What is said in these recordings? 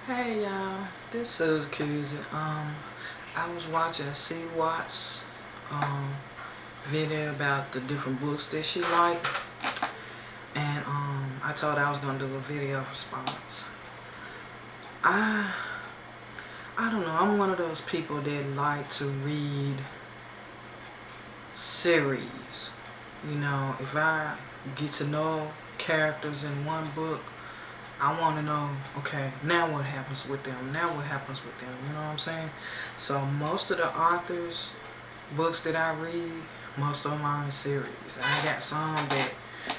Hey y'all, this is Kizzy. I was watching a C Watts video about the different books that she liked, and I told her I was gonna do a video response. I don't know. I'm one of those people that like to read series. You know, if I get to know characters in one book, I want to know, okay, now what happens with them? Now what happens with them? You know what I'm saying? So most of the authors' books that I read, most of them are in series. I got some that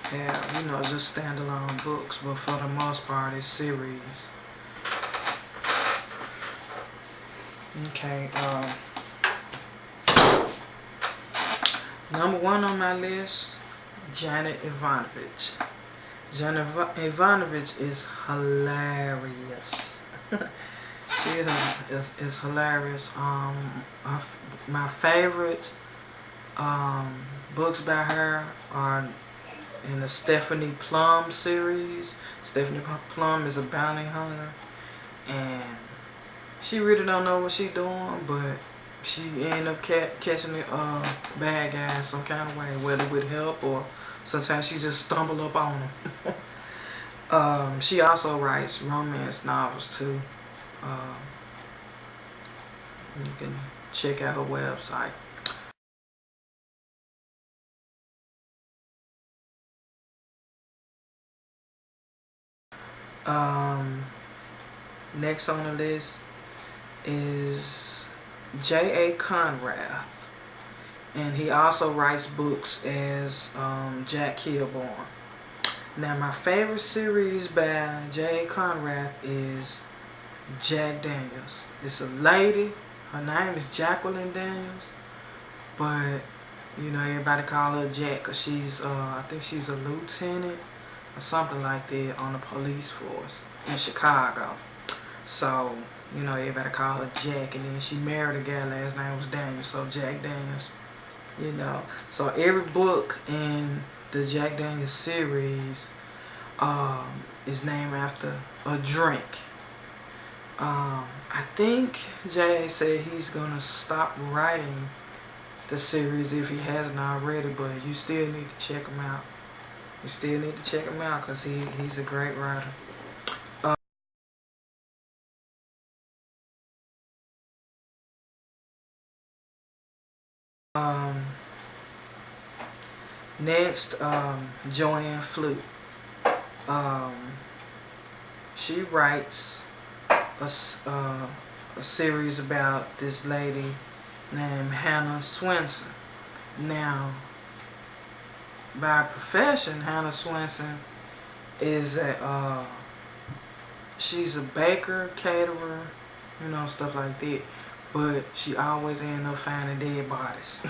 have, just standalone books, but for the most part, it's series. Okay, number one on my list, Janet Ivanovich. Janet Ivanovich is hilarious. She is hilarious. My favorite books by her are in the Stephanie Plum series. Stephanie Plum is a bounty hunter, and she really don't know what she's doing, but she end up catching the bad guys some kind of way, whether with help or sometimes she just stumble up on them. She also writes romance novels too. You can check out her website. Next on the list is J.A. Conrad, and he also writes books as Jack Kilborn. Now, my favorite series by J.A. Conrad is Jack Daniels. It's a lady. Her name is Jacqueline Daniels, but everybody call her Jack because she's I think she's a lieutenant or something like that on the police force in Chicago. So everybody call her Jack, and then she married a guy, last name was Daniels, so Jack Daniels. So every book in the Jack Daniels series is named after a drink. I think Jay said he's gonna stop writing the series if he hasn't already, but you still need to check him out. You still need to check him out because he's a great writer. Next, Joanne Flute. She writes a series about this lady named Hannah Swenson. Now, by profession, Hannah Swenson is she's a baker, caterer, stuff like that. But she always ends up finding dead bodies.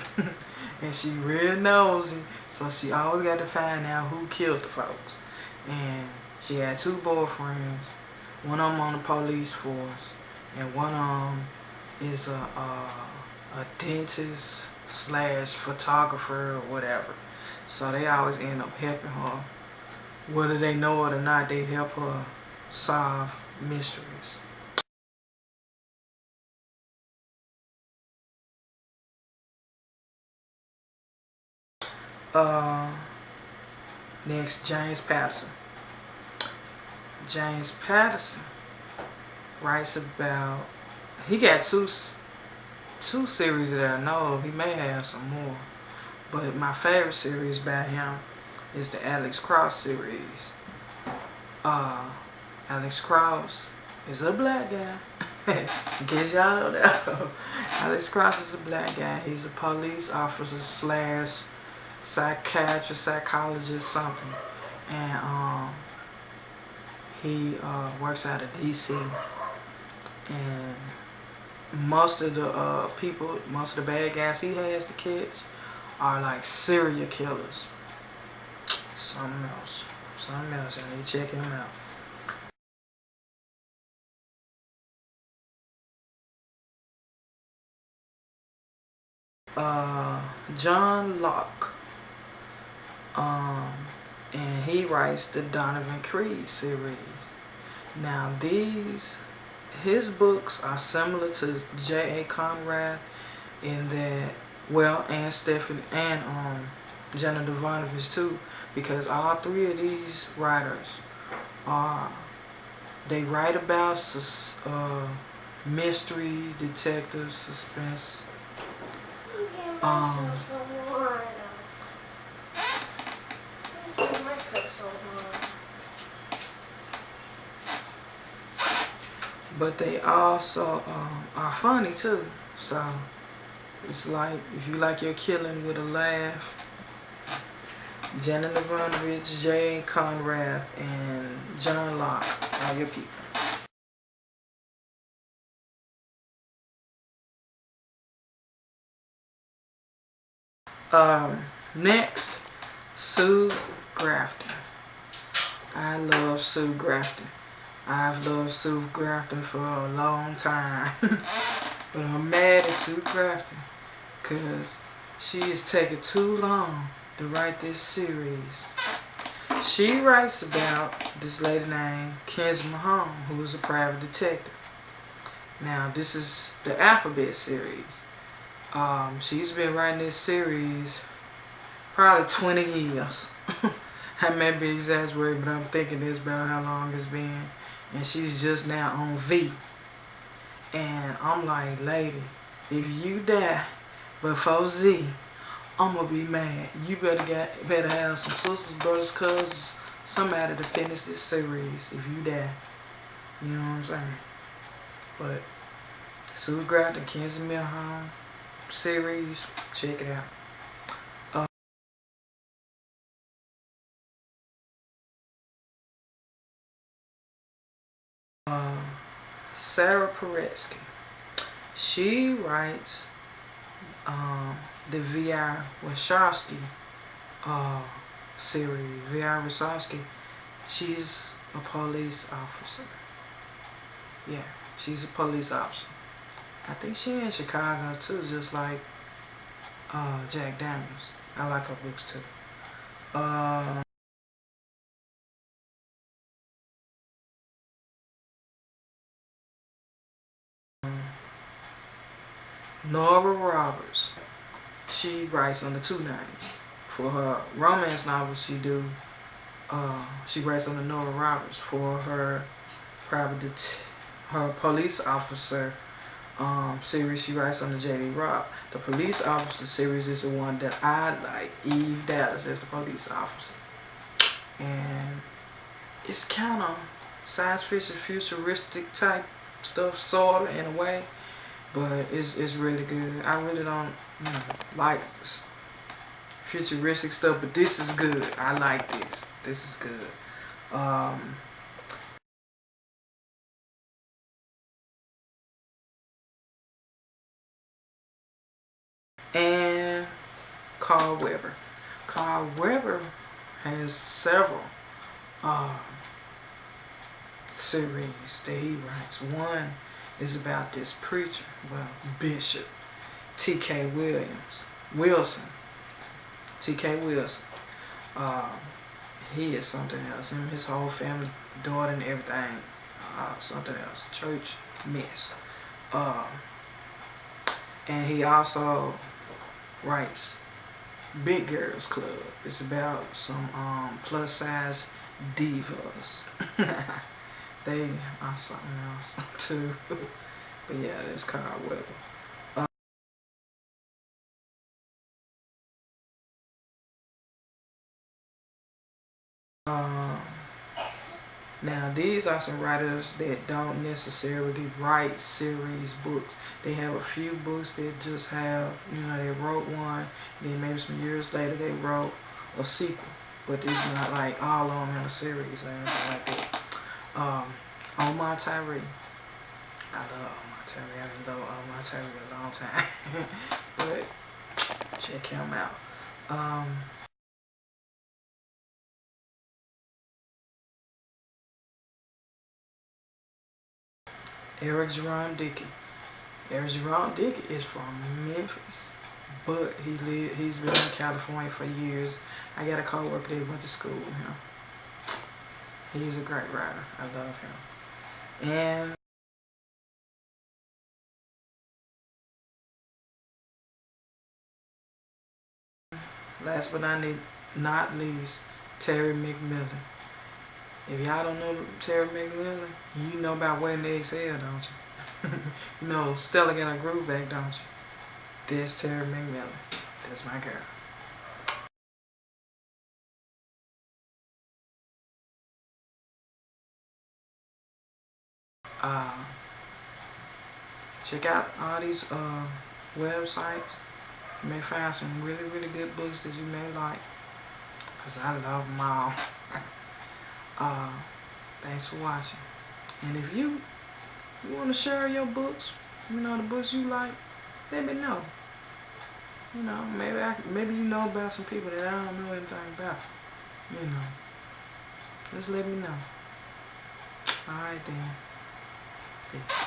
And she real nosy, so she always got to find out who killed the folks. And she had two boyfriends. One of them on the police force, and one of them is a dentist / photographer or whatever. So they always end up helping her. Whether they know it or not, they help her solve mysteries. Next, James Patterson. James Patterson writes about, he got two series that I know of. He may have some more, but my favorite series by him is the Alex Cross series. Alex Cross is a black guy. In case y'all don't know, Alex Cross is a black guy. He's a police officer / psychiatrist, psychologist, something, and he works out of DC, and most of the most of the bad guys he has to catch are like serial killers. Something else. I need to check him out. John Locke. And he writes the Donovan Creed series. Now these his books are similar to J.A. Conrad in that, well, and Stephanie and Jenna Devanovich too, because all three of these writers are, they write about mystery, detective, suspense. But they also are funny too. So it's like, if you like your killing with a laugh, Jenna Devanovich, J. Conrad, and John Locke are your people. Next, Sue Grafton. I love Sue Grafton. I've loved Sue Grafton for a long time. But I'm mad at Sue Grafton because she is taking too long to write this series. She writes about this lady named Kenzie Mahone, who is a private detective. Now, this is the Alphabet series. She's been writing this series probably 20 years. I may be exaggerating, but I'm thinking this about how long it's been. And she's just now on V. And I'm like, lady, if you die before Z, I'm gonna be mad. You better have some sisters, brothers, cousins, somebody to finish this series if you die. You know what I'm saying? But Sue Grafton, Kenzie Mahone series, check it out. Sarah Paretsky. She writes the V.I. Wachowski series. V.I. Wachowski, she's a police officer. Yeah, she's a police officer. I think she in Chicago too, just like Jack Daniels. I like her books too. Nora Roberts. She writes under two names. For her romance novels, she writes under Nora Roberts. For her her police officer series, she writes under J.D. Robb. The police officer series is the one that I like. Eve Dallas as the police officer, and it's kind of science fiction, futuristic type stuff, sort of in a way, but it's really good. I really don't like futuristic stuff, but this is good. I like this. This is good. And Carl Weber. Carl Weber has several series that he writes. One is about this preacher, well, Bishop T.K. Wilson. T.K. Wilson. He is something else. Him, his whole family, daughter and everything, something else. Church mess. And he also writes Big Girls Club. It's about some plus size divas. They are something else too. But yeah, that's Carl Weber. Now these are some writers that don't necessarily write series books. They have a few books that just have, they wrote one, then maybe some years later they wrote a sequel. But it's not like all of them in a series or anything like that. Omar Tyree. I love Omar Tyree. I haven't loved Omar Tyree in a long time. But check him out. Eric Jerome Dickey. Eric Jerome Dickey is from Memphis, but he's been in California for years. I got a coworker that went to school with him. He's a great writer. I love him. And last but not least, Terry McMillan. If y'all don't know Terry McMillan, you know about Waiting to Exhale, don't you? You know Stella got a groove back, don't you? There's Terry McMillan. That's my girl. Uh, check out all these websites. You may find some really, really good books that you may like. Because I love them all. Thanks for watching. And if you want to share your books, you know, the books you like, let me know. You know, maybe you know about some people that I don't know anything about. You know, just let me know. Alright then. Peace.